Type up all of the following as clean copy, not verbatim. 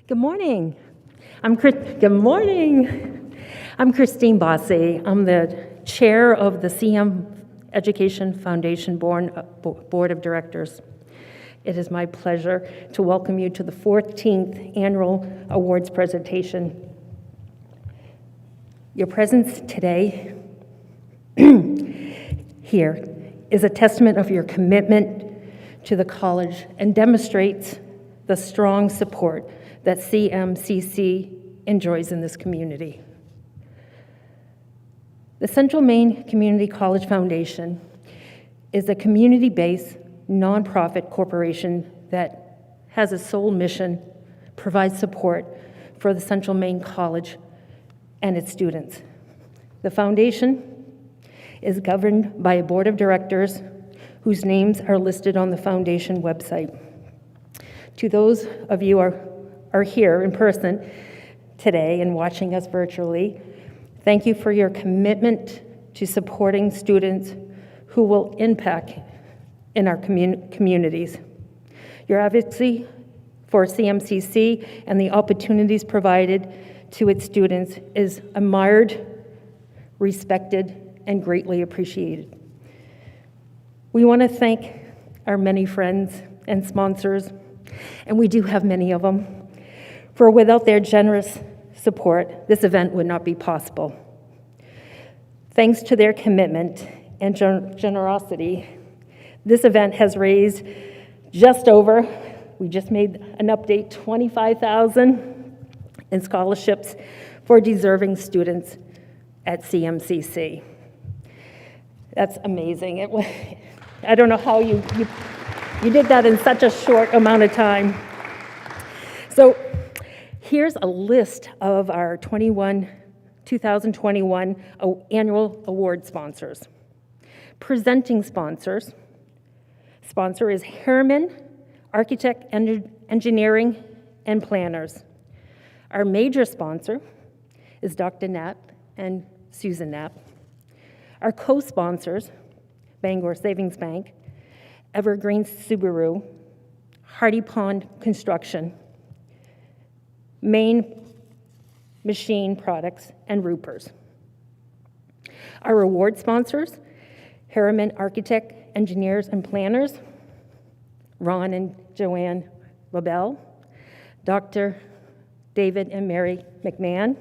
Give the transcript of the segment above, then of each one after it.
Good morning. Good morning. I'm Christine Bossy. I'm the chair of the CM Education Foundation Board of Directors. It is my pleasure to welcome you to the 14th annual awards presentation. Your presence today here is a testament of your commitment to the college and demonstrates the strong support that CMCC enjoys in this community. The Central Maine Community College Foundation is a community-based nonprofit corporation that has a sole mission, provides support for the Central Maine College and its students. The foundation is governed by a board of directors whose names are listed on the foundation website. To those of you who are here in person today and watching us virtually, thank you for your commitment to supporting students who will impact in our communities. Your advocacy for CMCC and the opportunities provided to its students is admired, respected, and greatly appreciated. We want to thank our many friends and sponsors, and we do have many of them, for without their generous support, this event would not be possible. Thanks to their commitment and generosity, this event has raised we just made an update, $25,000 in scholarships for deserving students at CMCC. That's amazing. I don't know how you did that in such a short amount of time. So here's a list of our 2021 annual award sponsors. Presenting sponsor is Harriman Architect, Engineering, and Planners. Our major sponsor is Dr. Knapp and Susan Knapp. Our co-sponsors, Bangor Savings Bank, Evergreen Subaru, Hardy Pond Construction, Maine Machine Products, and Roopers. Our award sponsors, Harriman Architect, Engineers, and Planners, Ron and Joanne LaBelle, Dr. David and Mary McMahon.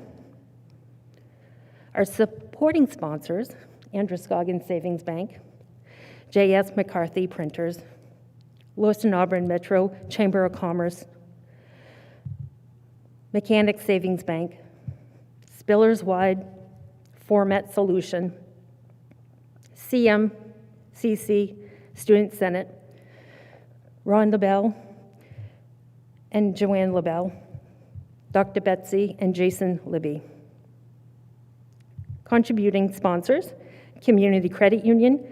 Our supporting sponsors, Androscoggin Savings Bank, J.S. McCarthy Printers, Lewiston Auburn Metro Chamber of Commerce, Mechanic Savings Bank, Spillers Wide Format Solution, CMCC Student Senate, Ron LaBelle and Joanne LaBelle, Dr. Betsy and Jason Libby. Contributing sponsors, Community Credit Union,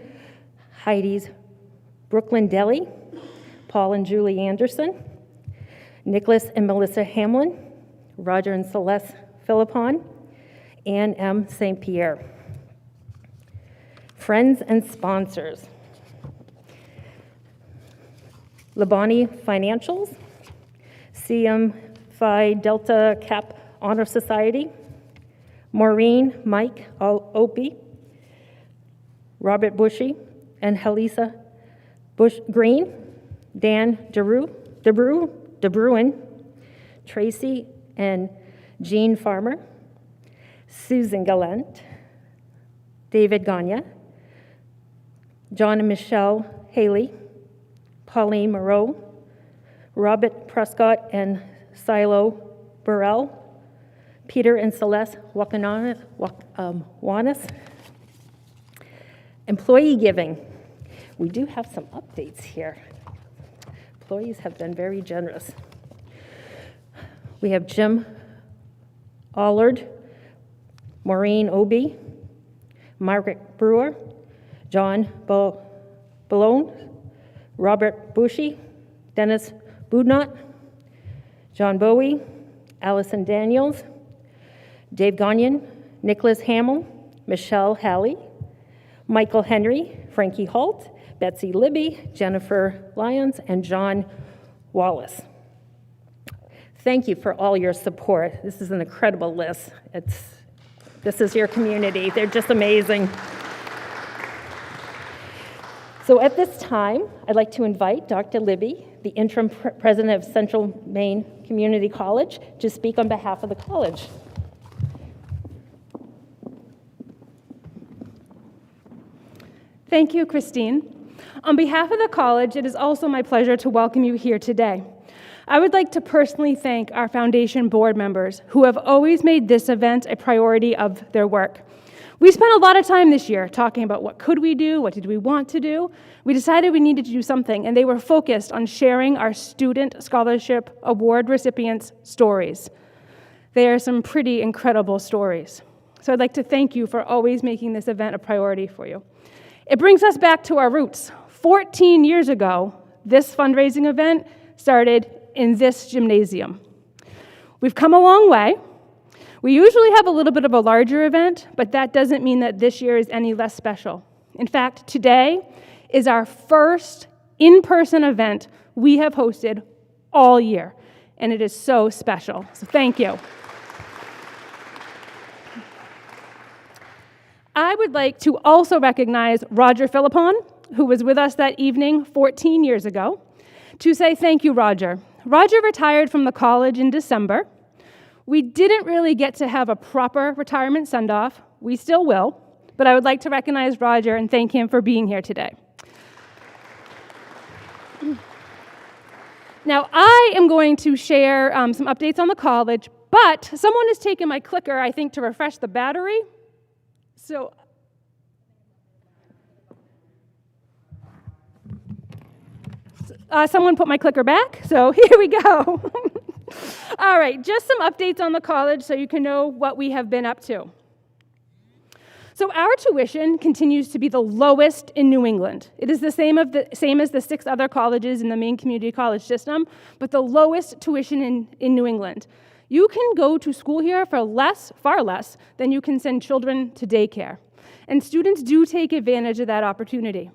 Heidi's Brooklyn Deli, Paul and Julie Anderson, Nicholas and Melissa Hamlin, Roger and Celeste Philippon, Ann M. St. Pierre. Friends and sponsors. Labani Financials, CM Phi Delta Cap Honor Society, Maureen Mike Opie, Robert Bushy and Helisa Bush Green, Dan DeBruin, Tracy and Jean Farmer, Susan Gallant, David Gagne, John and Michelle Haley, Pauline Moreau, Robert Prescott and Silo Burrell, Peter and Celeste Wanis. Employee giving. We do have some updates here. Employees have been very generous. We have Jim Allard, Maureen Obie, Margaret Brewer, John Ballone, Robert Bushy, Dennis Budnot, John Bowie, Allison Daniels, Dave Gagnon, Nicholas Hamill, Michelle Halley, Michael Henry, Frankie Holt, Betsy Libby, Jennifer Lyons, and John Wallace. Thank you for all your support. This is an incredible list. This is your community. They're just amazing. So at this time, I'd like to invite Dr. Libby, the interim president of Central Maine Community College, to speak on behalf of the college. Thank you, Christine. On behalf of the college, it is also my pleasure to welcome you here today. I would like to personally thank our foundation board members who have always made this event a priority of their work. We spent a lot of time this year talking about what could we do, what did we want to do. We decided we needed to do something, and they were focused on sharing our Student Scholarship Award recipients' stories. They are some pretty incredible stories. So I'd like to thank you for always making this event a priority for you. It brings us back to our roots. 14 years ago, this fundraising event started in this gymnasium. We've come a long way. We usually have a little bit of a larger event, but that doesn't mean that this year is any less special. In fact, today is our first in-person event we have hosted all year, and it is so special. So thank you. I would like to also recognize Roger Philippon, who was with us that evening 14 years ago, to say thank you, Roger. Roger retired from the college in December. We didn't really get to have a proper retirement send-off. We still will, but I would like to recognize Roger and thank him for being here today. Now, I am going to share some updates on the college, but someone has taken my clicker, I think, to refresh the battery. So, someone put my clicker back, so here we go. All right, just some updates on the college so you can know what we have been up to. So our tuition continues to be the lowest in New England. It is the same as the 6 other colleges in the Maine Community College system, but the lowest tuition in New England. You can go to school here for far less than you can send children to daycare. And students do take advantage of that opportunity.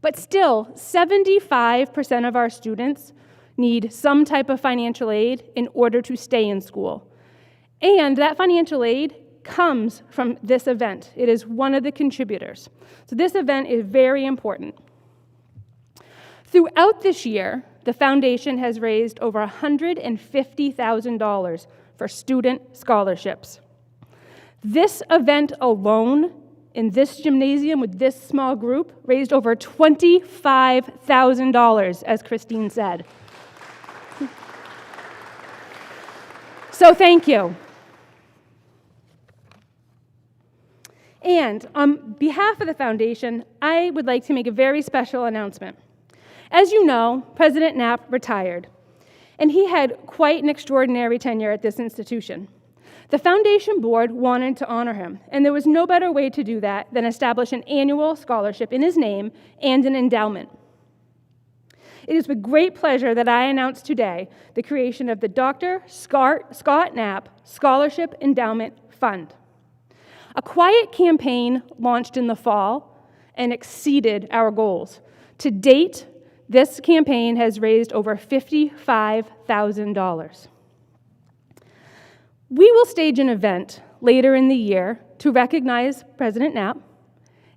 But still, 75% of our students need some type of financial aid in order to stay in school. And that financial aid comes from this event. It is one of the contributors. So this event is very important. Throughout this year, the foundation has raised over $150,000 for student scholarships. This event alone, in this gymnasium with this small group, raised over $25,000, as Christine said. So thank you. And on behalf of the foundation, I would like to make a very special announcement. As you know, President Knapp retired, and he had quite an extraordinary tenure at this institution. The foundation board wanted to honor him, and there was no better way to do that than establish an annual scholarship in his name and an endowment. It is with great pleasure that I announce today the creation of the Dr. Scott Knapp Scholarship Endowment Fund. A quiet campaign launched in the fall and exceeded our goals. To date, this campaign has raised over $55,000. We will stage an event later in the year to recognize President Knapp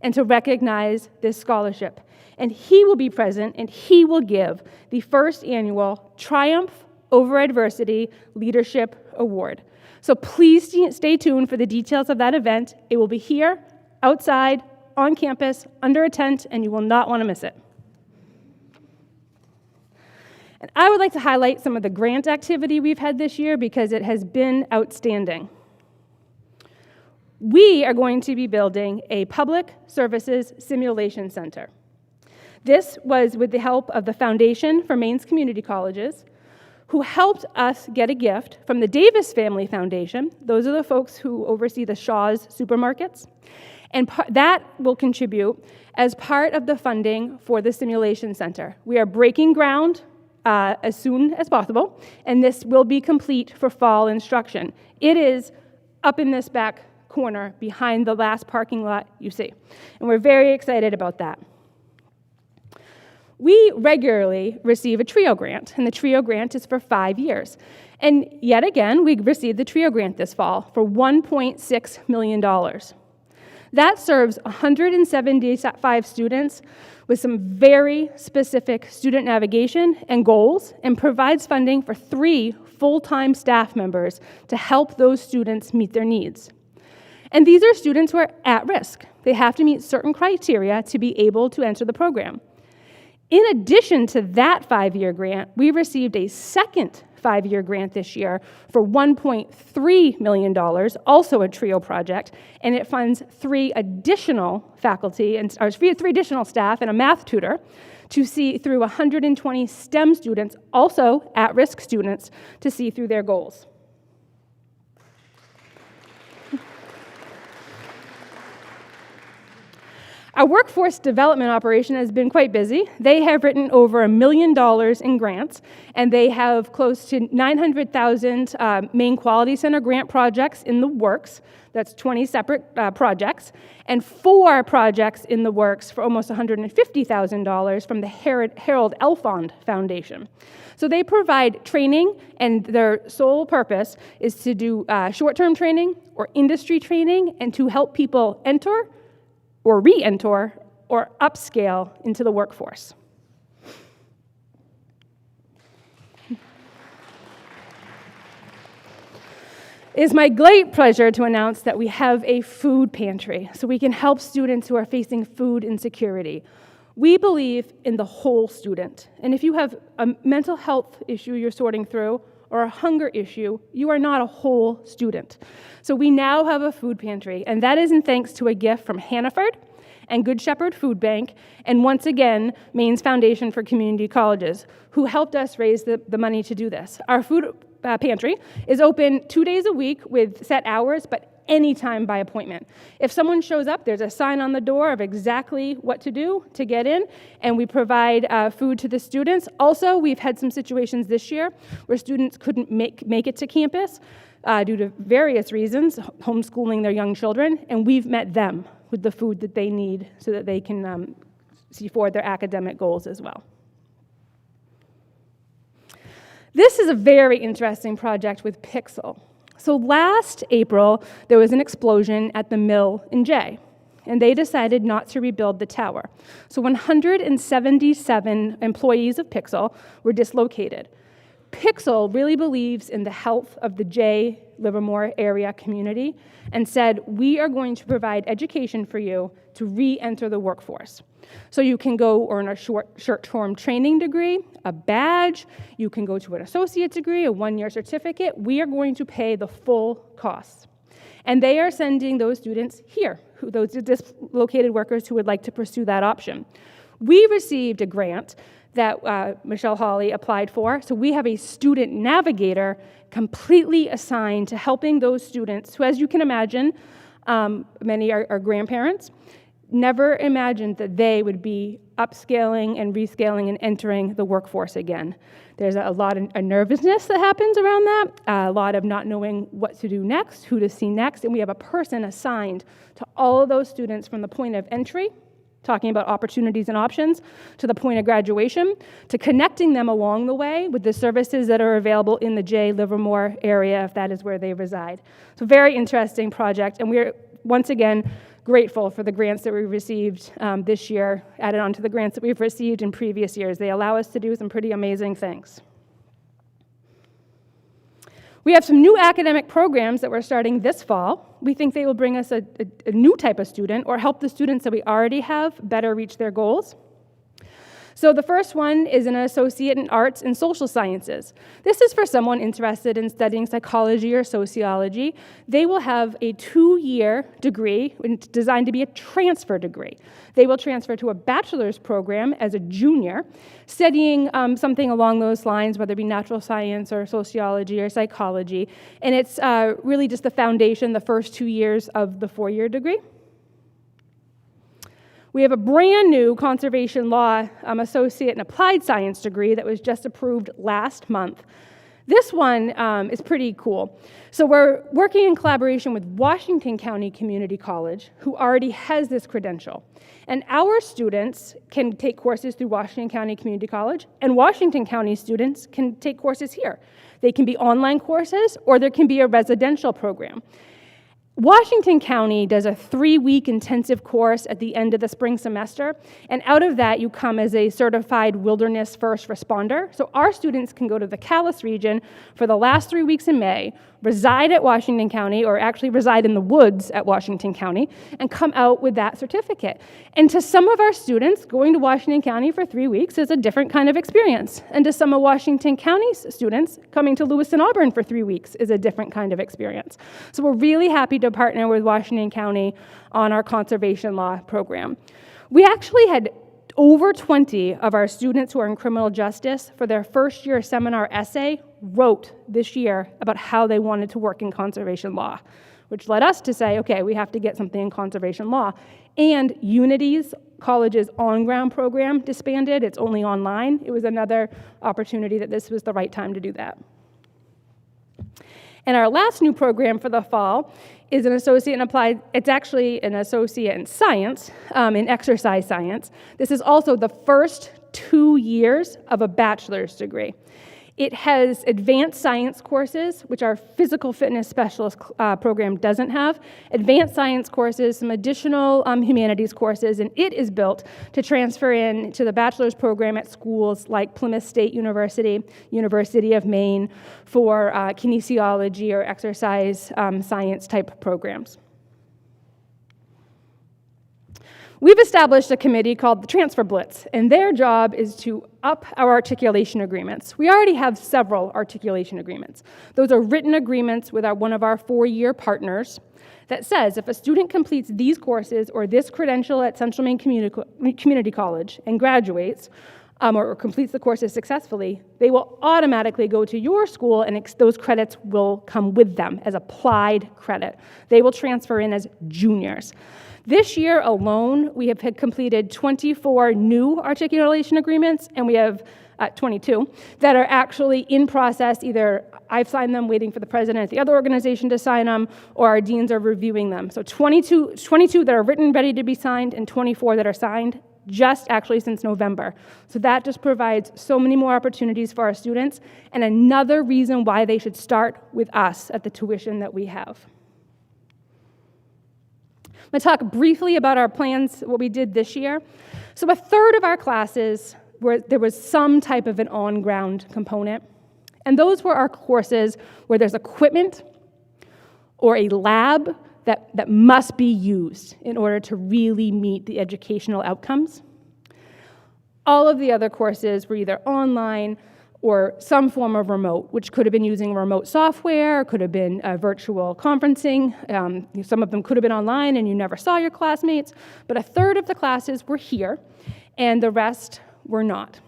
and to recognize this scholarship. And he will be present and he will give the first annual Triumph Over Adversity Leadership Award. So please stay tuned for the details of that event. It will be here, outside, on campus, under a tent, and you will not want to miss it. And I would like to highlight some of the grant activity we've had this year because it has been outstanding. We are going to be building a public services simulation center. This was with the help of the Foundation for Maine's Community Colleges, who helped us get a gift from the Davis Family Foundation. Those are the folks who oversee the Shaw's supermarkets. And that will contribute as part of the funding for the simulation center. We are breaking ground as soon as possible, and this will be complete for fall instruction. It is up in this back corner behind the last parking lot you see. And we're very excited about that. We regularly receive a TRIO grant, and the TRIO grant is for 5 years. And yet again, we received the TRIO grant this fall for $1.6 million. That serves 175 students with some very specific student navigation and goals, and provides funding for 3 full-time staff members to help those students meet their needs. And these are students who are at risk. They have to meet certain criteria to be able to enter the program. In addition to that 5-year grant, we received a second 5-year grant this year for $1.3 million, also a TRIO project, and it funds 3 additional faculty, or 3 additional staff and a math tutor to see through 120 STEM students, also at-risk students, to see through their goals. Our workforce development operation has been quite busy. They have written over $1 million in grants, and they have close to 900,000 Maine Quality Center grant projects in the works. That's 20 separate projects, and 4 projects in the works for almost $150,000 from the Harold Elfond Foundation. So they provide training, and their sole purpose is to do short-term training or industry training, and to help people enter or re-enter or upscale into the workforce. It is my great pleasure to announce that we have a food pantry, so we can help students who are facing food insecurity. We believe in the whole student, and if you have a mental health issue you're sorting through, or a hunger issue, you are not a whole student. So we now have a food pantry, and that is in thanks to a gift from Hannaford and Good Shepherd Food Bank, and once again, Maine's Foundation for Community Colleges, who helped us raise the money to do this. Our food pantry is open 2 days a week with set hours, but anytime by appointment. If someone shows up, there's a sign on the door of exactly what to do to get in, and we provide food to the students. Also, we've had some situations this year where students couldn't make it to campus due to various reasons, homeschooling their young children, and we've met them with the food that they need so that they can see forward their academic goals as well. This is a very interesting project with Pixelle. So last April, there was an explosion at the mill in Jay, and they decided not to rebuild the tower. So 177 employees of Pixelle were dislocated. Pixelle really believes in the health of the Jay Livermore area community and said, we are going to provide education for you to re-enter the workforce. So you can go earn a short-term training degree, a badge, you can go to an associate degree, a 1-year certificate. We are going to pay the full costs. And they are sending those students here, those dislocated workers who would like to pursue that option. We received a grant that Michelle Hawley applied for, so we have a student navigator completely assigned to helping those students who, as you can imagine, many are grandparents, never imagined that they would be upscaling and rescaling and entering the workforce again. There's a lot of nervousness that happens around that, a lot of not knowing what to do next, who to see next, and we have a person assigned to all of those students from the point of entry, talking about opportunities and options, to the point of graduation, to connecting them along the way with the services that are available in the Jay Livermore area, if that is where they reside. So very interesting project, and we're, once again, grateful for the grants that we received this year, added on to the grants that we've received in previous years. They allow us to do some pretty amazing things. We have some new academic programs that we're starting this fall. We think they will bring us a new type of student or help the students that we already have better reach their goals. So the first one is an associate in arts and social sciences. This is for someone interested in studying psychology or sociology. They will have a 2-year degree designed to be a transfer degree. They will transfer to a bachelor's program as a junior, studying something along those lines, whether it be natural science or sociology or psychology. And it's really just the foundation, the first 2 years of the 4-year degree. We have a brand new conservation law associate and applied science degree that was just approved last month. This one is pretty cool. So we're working in collaboration with Washington County Community College, who already has this credential. And our students can take courses through Washington County Community College, and Washington County students can take courses here. They can be online courses, or there can be a residential program. Washington County does a 3-week intensive course at the end of the spring semester, and out of that you come as a certified wilderness first responder. So our students can go to the Calais region for the last 3 weeks in May, reside at Washington County, or actually reside in the woods at Washington County, and come out with that certificate. And to some of our students, going to Washington County for 3 weeks is a different kind of experience. And to some of Washington County's students, coming to Lewis and Auburn for 3 weeks is a different kind of experience. So we're really happy to partner with Washington County on our conservation law program. We actually had over 20 of our students who are in criminal justice for their first year seminar essay wrote this year about how they wanted to work in conservation law, which led us to say, okay, we have to get something in conservation law. And Unity's college's on-ground program disbanded. It's only online. It was another opportunity that this was the right time to do that. And our last new program for the fall is an associate in applied, it's actually an associate in science, in exercise science. This is also the first 2 years of a bachelor's degree. It has advanced science courses, which our physical fitness specialist program doesn't have, advanced science courses, some additional humanities courses, and it is built to transfer in to the bachelor's program at schools like Plymouth State University, University of Maine, for kinesiology or exercise science type programs. We've established a committee called the Transfer Blitz, and their job is to up our articulation agreements. We already have several articulation agreements. Those are written agreements with one of our 4-year partners that says if a student completes these courses or this credential at Central Maine Community College and graduates, or completes the courses successfully, they will automatically go to your school and those credits will come with them as applied credit. They will transfer in as juniors. This year alone, we have completed 24 new articulation agreements, and we have 22 that are actually in process. Either I've signed them, waiting for the president at the other organization to sign them, or our deans are reviewing them. So 22 that are written, ready to be signed, and 24 that are signed just actually since November. So that just provides so many more opportunities for our students, and another reason why they should start with us at the tuition that we have. I'm going to talk briefly about our plans, what we did this year. So a third of our classes, there was some type of an on-ground component, and those were our courses where there's equipment or a lab that must be used in order to really meet the educational outcomes. All of the other courses were either online or some form of remote, which could have been using remote software, could have been virtual conferencing. Some of them could have been online and you never saw your classmates, but a third of the classes were here and the rest were not.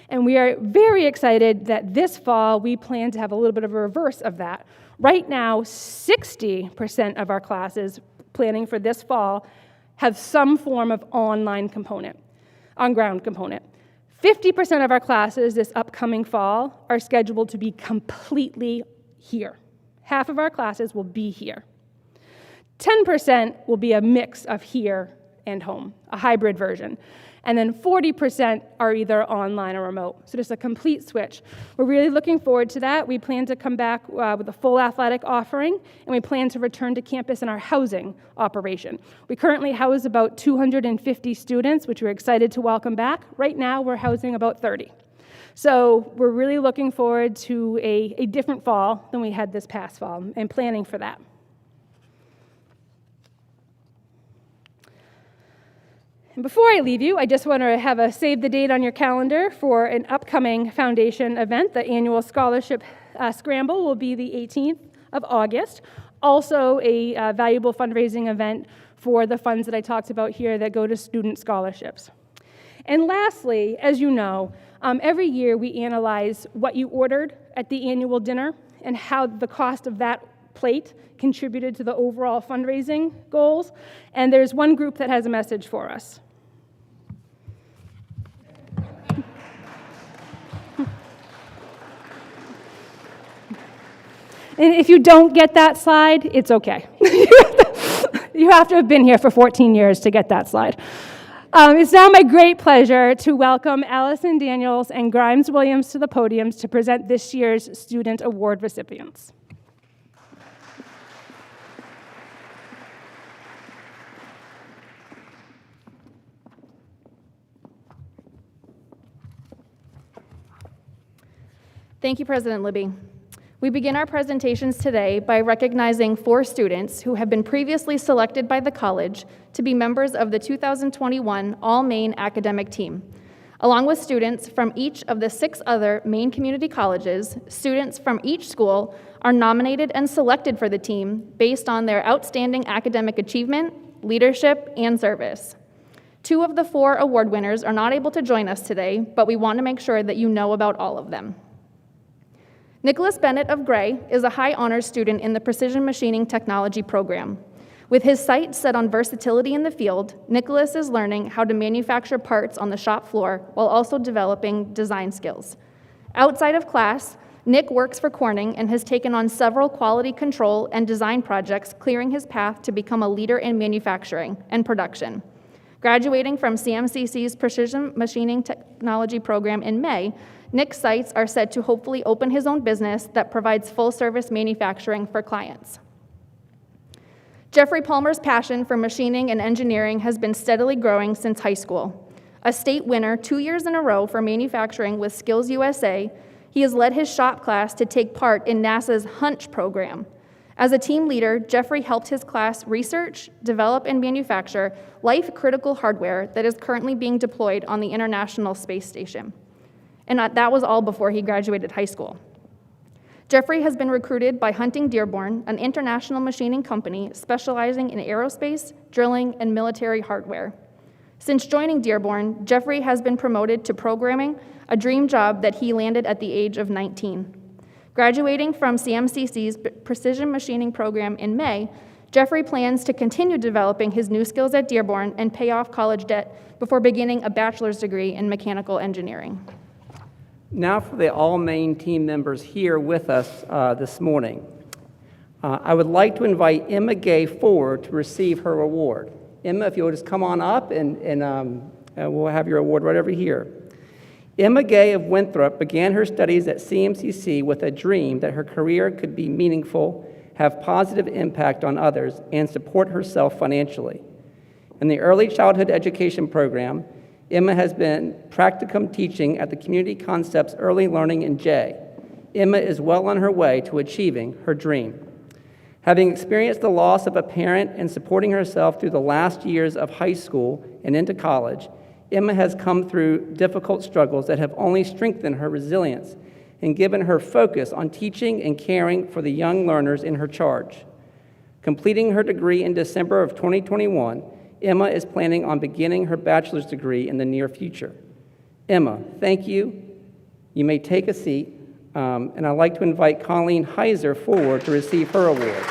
And we are very excited that this fall we plan to have a little bit of a reverse of that. Right now, 60% of our classes planning for this fall have some form of on-ground component. 50% of our classes this upcoming fall are scheduled to be completely here. Half of our classes will be here. 10% will be a mix of here and home, a hybrid version. And then 40% are either online or remote. So just a complete switch. We're really looking forward to that. We plan to come back with a full athletic offering, and we plan to return to campus in our housing operation. We currently house about 250 students, which we're excited to welcome back. Right now, we're housing about 30. So we're really looking forward to a different fall than we had this past fall, and planning for that. And before I leave you, I just want to have a save the date on your calendar for an upcoming foundation event. The annual scholarship scramble will be the 18th of August. Also a valuable fundraising event for the funds that I talked about here that go to student scholarships. And lastly, as you know, every year we analyze what you ordered at the annual dinner and how the cost of that plate contributed to the overall fundraising goals. And there's one group that has a message for us. And if you don't get that slide, it's okay. You have to have been here for 14 years to get that slide. It's now my great pleasure to welcome Allison Daniels and Grimes Williams to the podiums to present this year's Student Award recipients. Thank you, President Libby. We begin our presentations today by recognizing 4 students who have been previously selected by the college to be members of the 2021 All-Maine Academic Team. Along with students from each of the 6 other Maine community colleges, students from each school are nominated and selected for the team based on their outstanding academic achievement, leadership, and service. 2 of the 4 award winners are not able to join us today, but we want to make sure that you know about all of them. Nicholas Bennett of Gray is a high honors student in the Precision Machining Technology program. With his sights set on versatility in the field, Nicholas is learning how to manufacture parts on the shop floor while also developing design skills. Outside of class, Nick works for Corning and has taken on several quality control and design projects, clearing his path to become a leader in manufacturing and production. Graduating from CMCC's Precision Machining Technology program in May, Nick's sights are set to hopefully open his own business that provides full-service manufacturing for clients. Jeffrey Palmer's passion for machining and engineering has been steadily growing since high school. A state winner 2 years in a row for manufacturing with Skills USA, he has led his shop class to take part in NASA's Hunch program. As a team leader, Jeffrey helped his class research, develop, and manufacture life-critical hardware that is currently being deployed on the International Space Station. And that was all before he graduated high school. Jeffrey has been recruited by Hunting Dearborn, an international machining company specializing in aerospace, drilling, and military hardware. Since joining Dearborn, Jeffrey has been promoted to programming, a dream job that he landed at the age of 19. Graduating from CMCC's Precision Machining program in May, Jeffrey plans to continue developing his new skills at Dearborn and pay off college debt before beginning a bachelor's degree in mechanical engineering. Now for the All-Maine team members here with us this morning. I would like to invite Emma Gay forward to receive her award. Emma, if you'll just come on up and we'll have your award right over here. Emma Gay of Winthrop began her studies at CMCC with a dream that her career could be meaningful, have positive impact on others, and support herself financially. In the early childhood education program, Emma has been practicum teaching at the Community Concepts Early Learning in Jay. Emma is well on her way to achieving her dream. Having experienced the loss of a parent and supporting herself through the last years of high school and into college, Emma has come through difficult struggles that have only strengthened her resilience and given her focus on teaching and caring for the young learners in her charge. Completing her degree in December of 2021, Emma is planning on beginning her bachelor's degree in the near future. Emma, thank you. You may take a seat, and I'd like to invite Colleen Heiser forward to receive her award.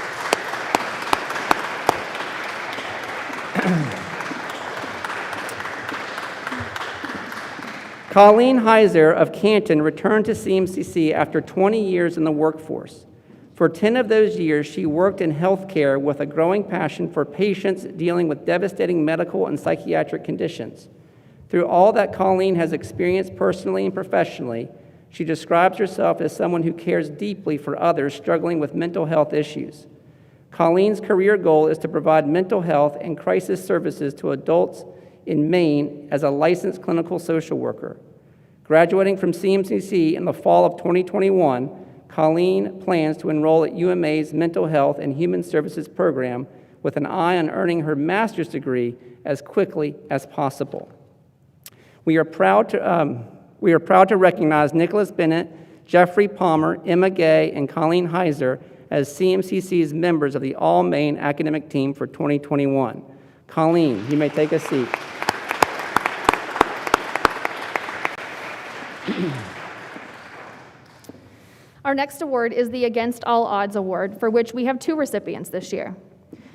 Colleen Heiser of Canton returned to CMCC after 20 years in the workforce. For 10 of those years, she worked in healthcare with a growing passion for patients dealing with devastating medical and psychiatric conditions. Through all that Colleen has experienced personally and professionally, she describes herself as someone who cares deeply for others struggling with mental health issues. Colleen's career goal is to provide mental health and crisis services to adults in Maine as a licensed clinical social worker. Graduating from CMCC in the fall of 2021, Colleen plans to enroll at UMA's Mental Health and Human Services program with an eye on earning her master's degree as quickly as possible. We are proud to recognize Nicholas Bennett, Jeffrey Palmer, Emma Gay, and Colleen Heiser as CMCC's members of the All-Maine Academic Team for 2021. Colleen, you may take a seat. Our next award is the Against All Odds Award, for which we have 2 recipients this year.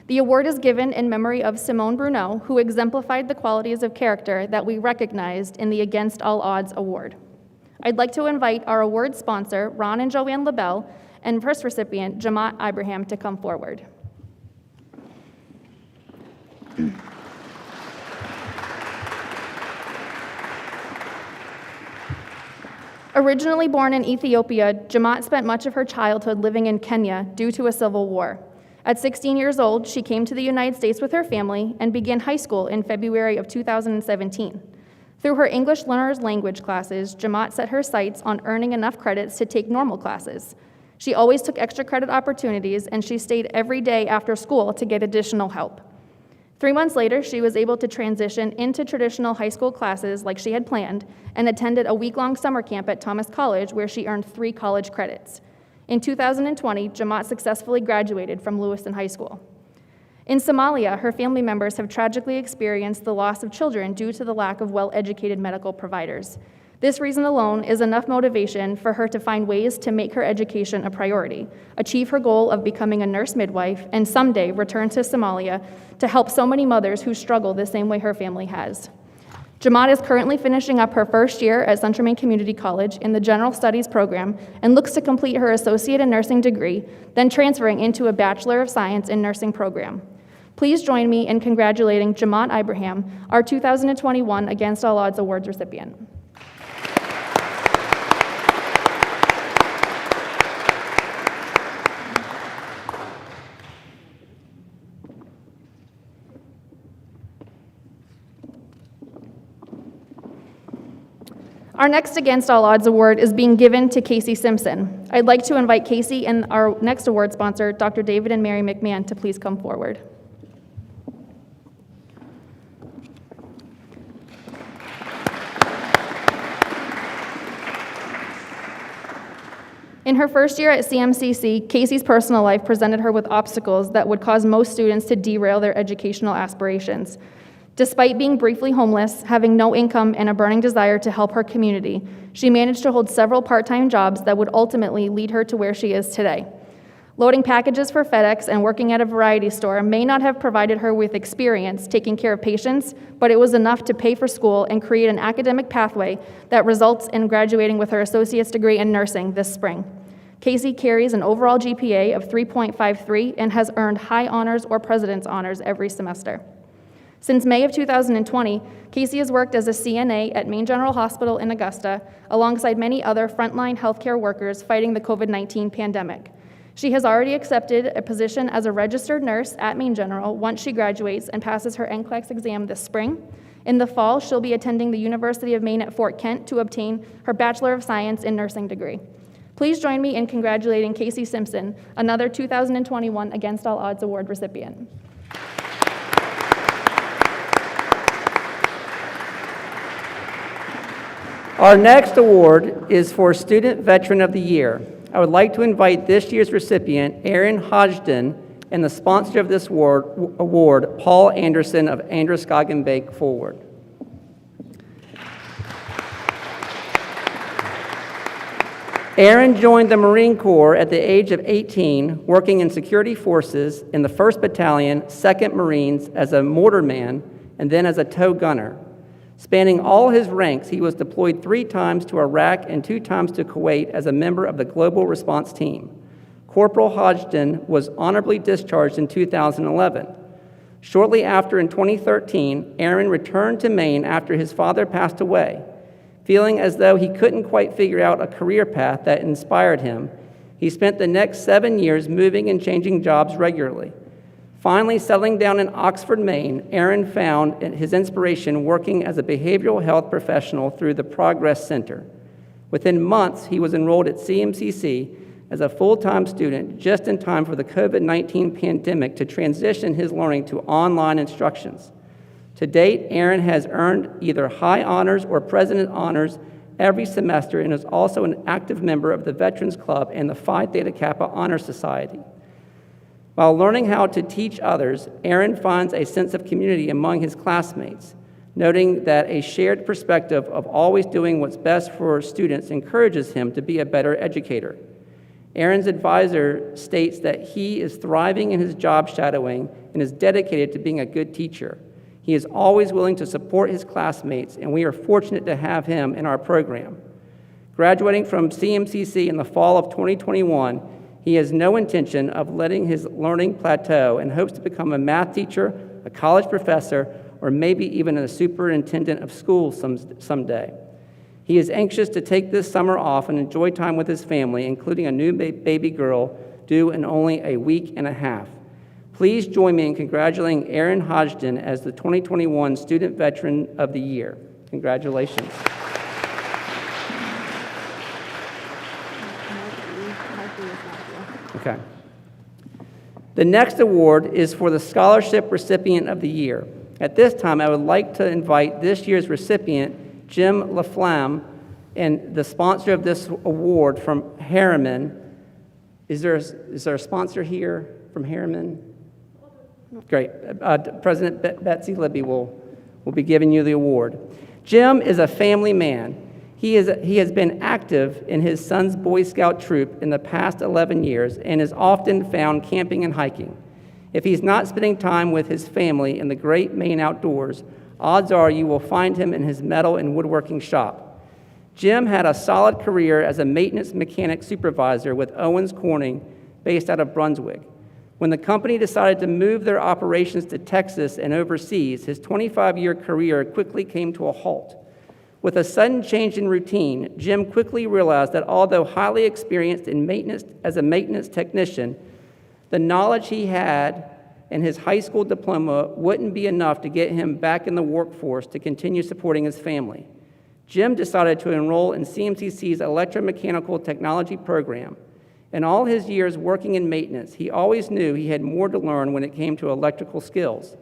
The award is given in memory of Simone Bruneau, who exemplified the qualities of character that we recognized in the Against All Odds Award. I'd like to invite our award sponsor, Ron and Joanne LaBelle, and first recipient, Jamat Ibrahim, to come forward. Originally born in Ethiopia, Jamat spent much of her childhood living in Kenya due to a civil war. At 16 years old, she came to the United States with her family and began high school in February of 2017. Through her English learner's language classes, Jamat set her sights on earning enough credits to take normal classes. She always took extra credit opportunities, and she stayed every day after school to get additional help. 3 months later, she was able to transition into traditional high school classes like she had planned and attended a week-long summer camp at Thomas College where she earned 3 college credits. In 2020, Jamat successfully graduated from Lewiston High School. In Somalia, her family members have tragically experienced the loss of children due to the lack of well-educated medical providers. This reason alone is enough motivation for her to find ways to make her education a priority, achieve her goal of becoming a nurse midwife, and someday return to Somalia to help so many mothers who struggle the same way her family has. Jamat is currently finishing up her first year at Central Maine Community College in the General Studies program and looks to complete her associate in nursing degree, then transferring into a Bachelor of Science in Nursing program. Please join me in congratulating Jamat Ibrahim, our 2021 Against All Odds Awards recipient. Our next Against All Odds award is being given to Casey Simpson. I'd like to invite Casey and our next award sponsor, Dr. David and Mary McMahon, to please come forward. In her first year at CMCC, Casey's personal life presented her with obstacles that would cause most students to derail their educational aspirations. Despite being briefly homeless, having no income, and a burning desire to help her community, she managed to hold several part-time jobs that would ultimately lead her to where she is today. Loading packages for FedEx and working at a variety store may not have provided her with experience taking care of patients, but it was enough to pay for school and create an academic pathway that results in graduating with her associate's degree in nursing this spring. Casey carries an overall GPA of 3.53 and has earned high honors or president's honors every semester. Since May of 2020, Casey has worked as a CNA at Maine General Hospital in Augusta, alongside many other frontline healthcare workers fighting the COVID-19 pandemic. She has already accepted a position as a registered nurse at Maine General once she graduates and passes her NCLEX exam this spring. In the fall, she'll be attending the University of Maine at Fort Kent to obtain her Bachelor of Science in Nursing degree. Please join me in congratulating Casey Simpson, another 2021 Against All Odds Award recipient. Our next award is for Student Veteran of the Year. I would like to invite this year's recipient, Aaron Hodgson, and the sponsor of this award, Paul Anderson of Androscoggin Bank, forward. Aaron joined the Marine Corps at the age of 18, working in security forces in the 1st Battalion, 2nd Marines as a mortarman, and then as a tow gunner. Spanning all his ranks, he was deployed 3 times to Iraq and 2 times to Kuwait as a member of the Global Response Team. Corporal Hodgson was honorably discharged in 2011. Shortly after, in 2013, Aaron returned to Maine after his father passed away. Feeling as though he couldn't quite figure out a career path that inspired him, he spent the next 7 years moving and changing jobs regularly. Finally settling down in Oxford, Maine, Aaron found his inspiration working as a behavioral health professional through the Progress Center. Within months, he was enrolled at CMCC as a full-time student just in time for the COVID-19 pandemic to transition his learning to online instructions. To date, Aaron has earned either high honors or president honors every semester and is also an active member of the Veterans Club and the Phi Theta Kappa Honor Society. While learning how to teach others, Aaron finds a sense of community among his classmates, noting that a shared perspective of always doing what's best for students encourages him to be a better educator. Aaron's advisor states that he is thriving in his job shadowing and is dedicated to being a good teacher. He is always willing to support his classmates, and we are fortunate to have him in our program. Graduating from CMCC in the fall of 2021, He has no intention of letting his learning plateau and hopes to become a math teacher, a college professor, or maybe even a superintendent of schools someday. He is anxious to take this summer off and enjoy time with his family, including a new baby girl due in only a week and a half. Please join me in congratulating Aaron Hodgson as the 2021 Student Veteran of the Year. Congratulations. Okay. The next award is for the Scholarship Recipient of the Year. At this time, I would like to invite this year's recipient, Jim LaFlamme, and the sponsor of this award from Harriman. Is there a sponsor here from Harriman? Great. President Betsy Libby will be giving you the award. Jim is a family man. He has been active in his son's Boy Scout troop in the past 11 years and is often found camping and hiking. If he's not spending time with his family in the great Maine outdoors, odds are you will find him in his metal and woodworking shop. Jim had a solid career as a maintenance mechanic supervisor with Owens Corning, based out of Brunswick. When the company decided to move their operations to Texas and overseas, his 25-year career quickly came to a halt. With a sudden change in routine, Jim quickly realized that although highly experienced in maintenance as a maintenance technician, the knowledge he had and his high school diploma wouldn't be enough to get him back in the workforce to continue supporting his family. Jim decided to enroll in CMCC's electromechanical technology program. In all his years working in maintenance, he always knew he had more to learn when it came to electrical skills.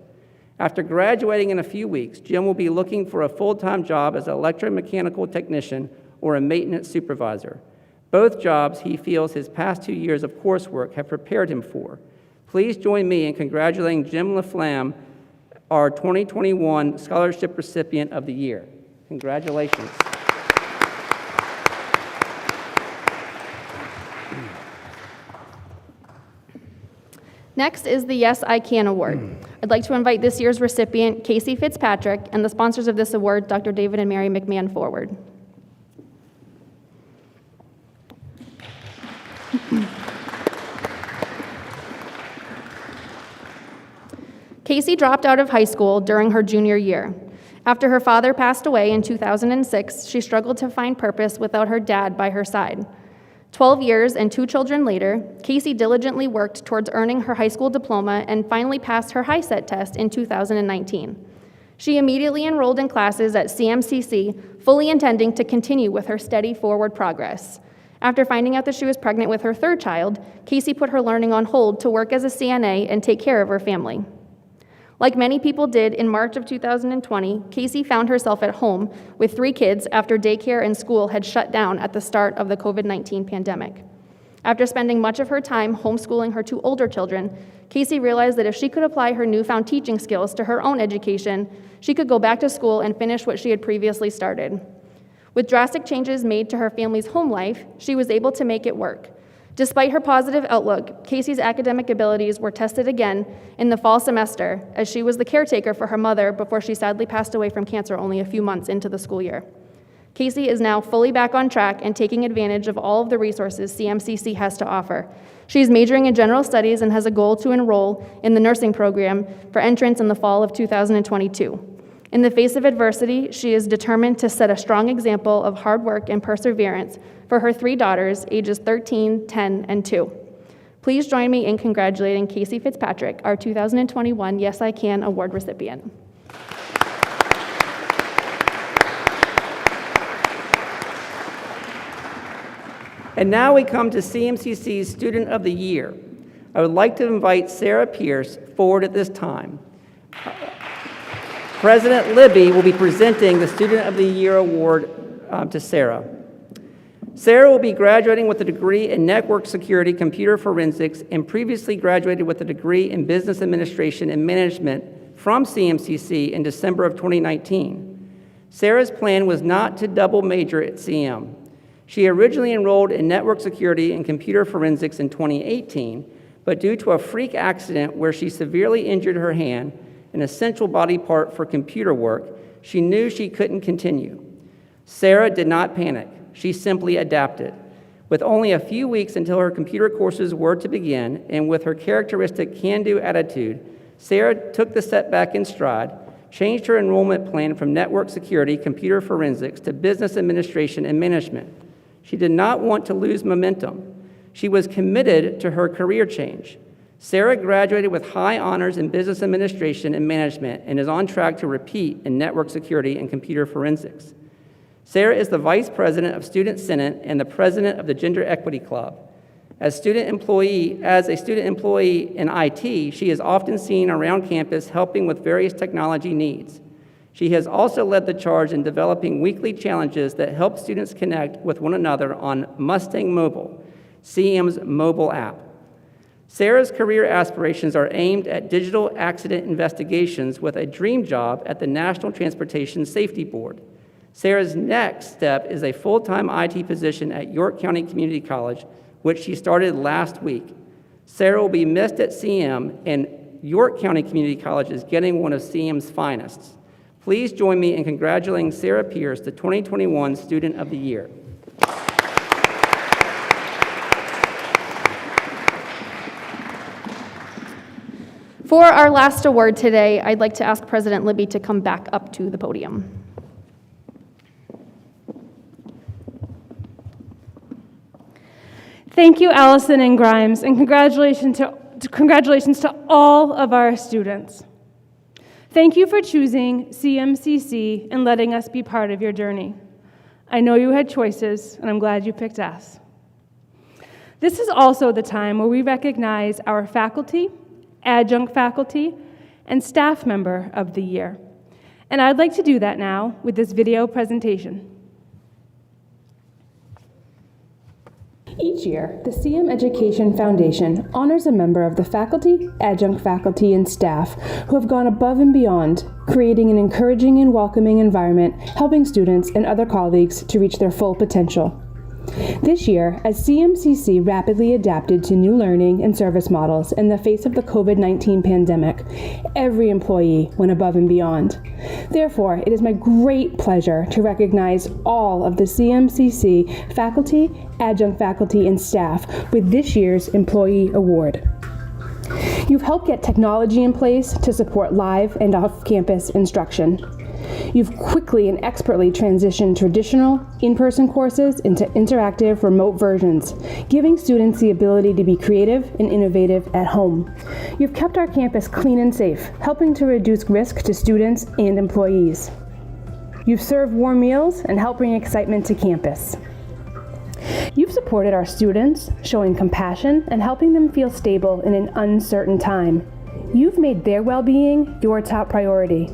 After graduating in a few weeks, Jim will be looking for a full-time job as an electromechanical technician or a maintenance supervisor. Both jobs he feels his past 2 years of coursework have prepared him for. Please join me in congratulating Jim LaFlamme, our 2021 Scholarship Recipient of the Year. Congratulations. Next is the Yes, I Can Award. I'd like to invite this year's recipient, Casey Fitzpatrick, and the sponsors of this award, Dr. David and Mary McMahon, forward. Casey dropped out of high school during her junior year. After her father passed away in 2006, she struggled to find purpose without her dad by her side. 12 years and 2 children later, Casey diligently worked towards earning her high school diploma and finally passed her HiSET test in 2019. She immediately enrolled in classes at CMCC, fully intending to continue with her steady forward progress. After finding out that she was pregnant with her 3rd child, Casey put her learning on hold to work as a CNA and take care of her family. Like many people did in March of 2020, Casey found herself at home with 3 kids after daycare and school had shut down at the start of the COVID-19 pandemic. After spending much of her time homeschooling her 2 older children, Casey realized that if she could apply her newfound teaching skills to her own education, she could go back to school and finish what she had previously started. With drastic changes made to her family's home life, she was able to make it work. Despite her positive outlook, Casey's academic abilities were tested again in the fall semester, as she was the caretaker for her mother before she sadly passed away from cancer only a few months into the school year. Casey is now fully back on track and taking advantage of all of the resources CMCC has to offer. She's majoring in general studies and has a goal to enroll in the nursing program for entrance in the fall of 2022. In the face of adversity, she is determined to set a strong example of hard work and perseverance for her 3 daughters, ages 13, 10, and 2. Please join me in congratulating Casey Fitzpatrick, our 2021 Yes, I Can Award recipient. And now we come to CMCC's Student of the Year. I would like to invite Sarah Pierce forward at this time. President Libby will be presenting the Student of the Year Award to Sarah. Sarah will be graduating with a degree in Network Security Computer Forensics and previously graduated with a degree in Business Administration and Management from CMCC in December of 2019. Sarah's plan was not to double major at CM. She originally enrolled in Network Security and Computer Forensics in 2018, but due to a freak accident where she severely injured her hand, an essential body part for computer work, she knew she couldn't continue. Sarah did not panic. She simply adapted. With only a few weeks until her computer courses were to begin, and with her characteristic can-do attitude, Sarah took the setback in stride, changed her enrollment plan from network security, computer forensics, to business administration and management. She did not want to lose momentum. She was committed to her career change. Sarah graduated with high honors in business administration and management and is on track to repeat in network security and computer forensics. Sarah is the Vice President of Student Senate and the President of the Gender Equity Club. As a student employee in IT, she is often seen around campus helping with various technology needs. She has also led the charge in developing weekly challenges that help students connect with one another on Mustang Mobile, CM's mobile app. Sarah's career aspirations are aimed at digital accident investigations with a dream job at the National Transportation Safety Board. Sarah's next step is a full-time IT position at York County Community College, which she started last week. Sarah will be missed at CM, and York County Community College is getting one of CM's finest. Please join me in congratulating Sarah Pierce, the 2021 Student of the Year. For our last award today, I'd like to ask President Libby to come back up to the podium. Thank you, Allison and Grimes, and congratulations to all of our students. Thank you for choosing CMCC and letting us be part of your journey. I know you had choices, and I'm glad you picked us. This is also the time where we recognize our faculty, adjunct faculty, and staff member of the year. And I'd like to do that now with this video presentation. Each year, the CM Education Foundation honors a member of the faculty, adjunct faculty, and staff who have gone above and beyond, creating an encouraging and welcoming environment, helping students and other colleagues to reach their full potential. This year, as CMCC rapidly adapted to new learning and service models in the face of the COVID-19 pandemic, every employee went above and beyond. Therefore, it is my great pleasure to recognize all of the CMCC faculty, adjunct faculty, and staff with this year's Employee Award. You've helped get technology in place to support live and off-campus instruction. You've quickly and expertly transitioned traditional in-person courses into interactive remote versions, giving students the ability to be creative and innovative at home. You've kept our campus clean and safe, helping to reduce risk to students and employees. You've served warm meals and helped bring excitement to campus. You've supported our students, showing compassion and helping them feel stable in an uncertain time. You've made their well-being your top priority.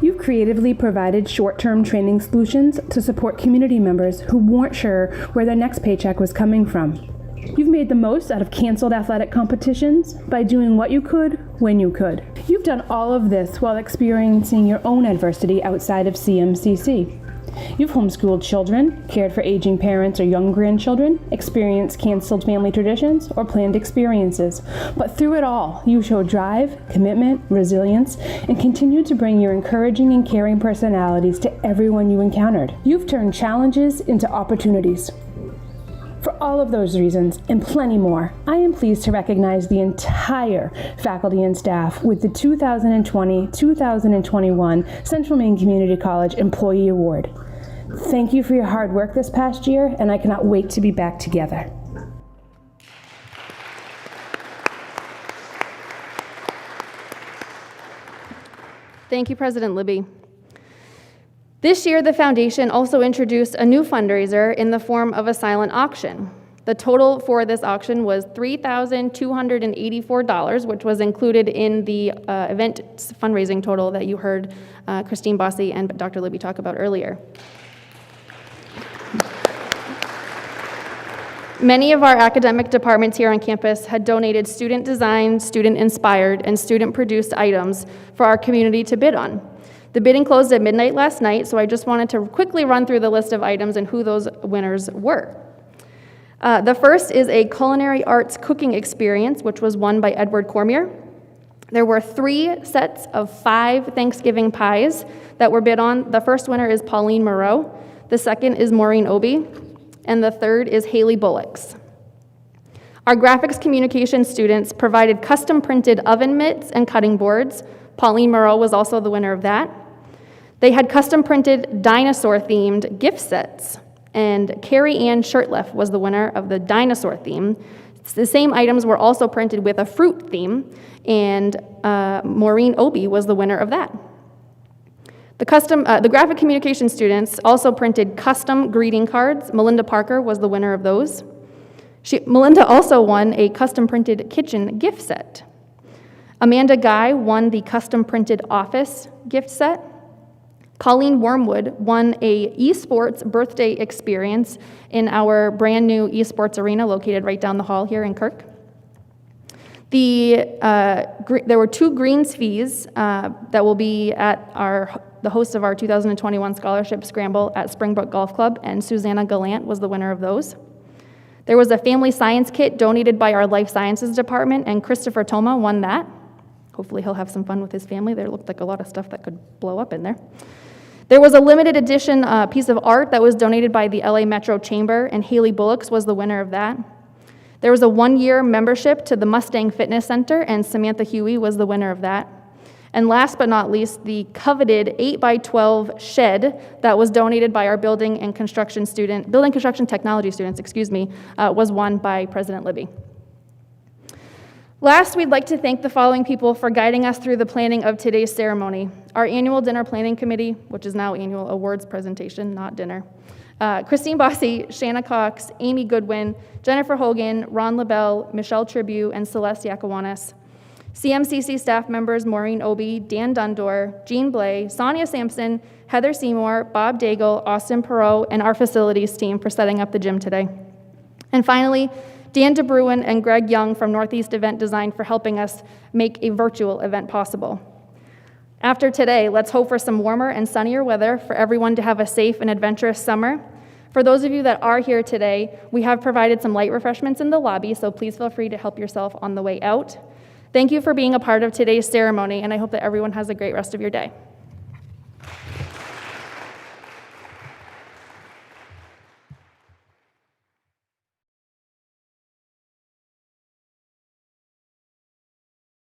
You've creatively provided short-term training solutions to support community members who weren't sure where their next paycheck was coming from. You've made the most out of canceled athletic competitions by doing what you could when you could. You've done all of this while experiencing your own adversity outside of CMCC. You've homeschooled children, cared for aging parents or young grandchildren, experienced canceled family traditions, or planned experiences. But through it all, you showed drive, commitment, resilience, and continued to bring your encouraging and caring personalities to everyone you encountered. You've turned challenges into opportunities. For all of those reasons, and plenty more, I am pleased to recognize the entire faculty and staff with the 2020-2021 Central Maine Community College Employee Award. Thank you for your hard work this past year, and I cannot wait to be back together. Thank you, President Libby. This year, the foundation also introduced a new fundraiser in the form of a silent auction. The total for this auction was $3,284, which was included in the event fundraising total that you heard Christine Bossy and Dr. Libby talk about earlier. Many of our academic departments here on campus had donated student-designed, student-inspired, and student-produced items for our community to bid on. The bidding closed at midnight last night, so I just wanted to quickly run through the list of items and who those winners were. The first is a culinary arts cooking experience, which was won by Edward Cormier. There were 3 sets of 5 Thanksgiving pies that were bid on. The first winner is Pauline Moreau. The second is Maureen Obi. and the third is Haley Bullock's. Our graphics communication students provided custom printed oven mitts and cutting boards. Pauline Moreau was also the winner of that. They had custom printed dinosaur themed gift sets, and Carrie Ann Shirtliff was the winner of the dinosaur theme. The same items were also printed with a fruit theme, and Maureen Obie was the winner of that. The graphic communication students also printed custom greeting cards. Melinda Parker was the winner of those. Melinda also won a custom printed kitchen gift set. Amanda Guy won the custom printed office gift set. Colleen Wormwood won a esports birthday experience in our brand new esports arena located right down the hall here in Kirk. There were 2 greens fees that will be at the host of our 2021 Scholarship Scramble at Springbrook Golf Club, and Susanna Gallant was the winner of those. There was a family science kit donated by our Life Sciences Department, and Christopher Toma won that. Hopefully he'll have some fun with his family. There looked like a lot of stuff that could blow up in there. There was a limited edition piece of art that was donated by the LA Metro Chamber, and Haley Bullock's was the winner of that. There was a 1-year membership to the Mustang Fitness Center, and Samantha Huey was the winner of that. And last but not least, the coveted 8x12 shed that was donated by our building construction technology students, was won by President Libby. Last, we'd like to thank the following people for guiding us through the planning of today's ceremony. Our annual dinner planning committee, which is now annual awards presentation, not dinner. Christine Bossy, Shanna Cox, Amy Goodwin, Jennifer Hogan, Ron LaBelle, Michelle Tribute, and Celeste Yakowanis. CMCC staff members Maureen Obie, Dan Dundor, Jean Blay, Sonia Sampson, Heather Seymour, Bob Daigle, Austin Perot, and our facilities team for setting up the gym today. And finally, Dan DeBruin and Greg Young from Northeast Event Design for helping us make a virtual event possible. After today, let's hope for some warmer and sunnier weather for everyone to have a safe and adventurous summer. For those of you that are here today, we have provided some light refreshments in the lobby, so please feel free to help yourself on the way out. Thank you for being a part of today's ceremony, and I hope that everyone has a great rest of your day.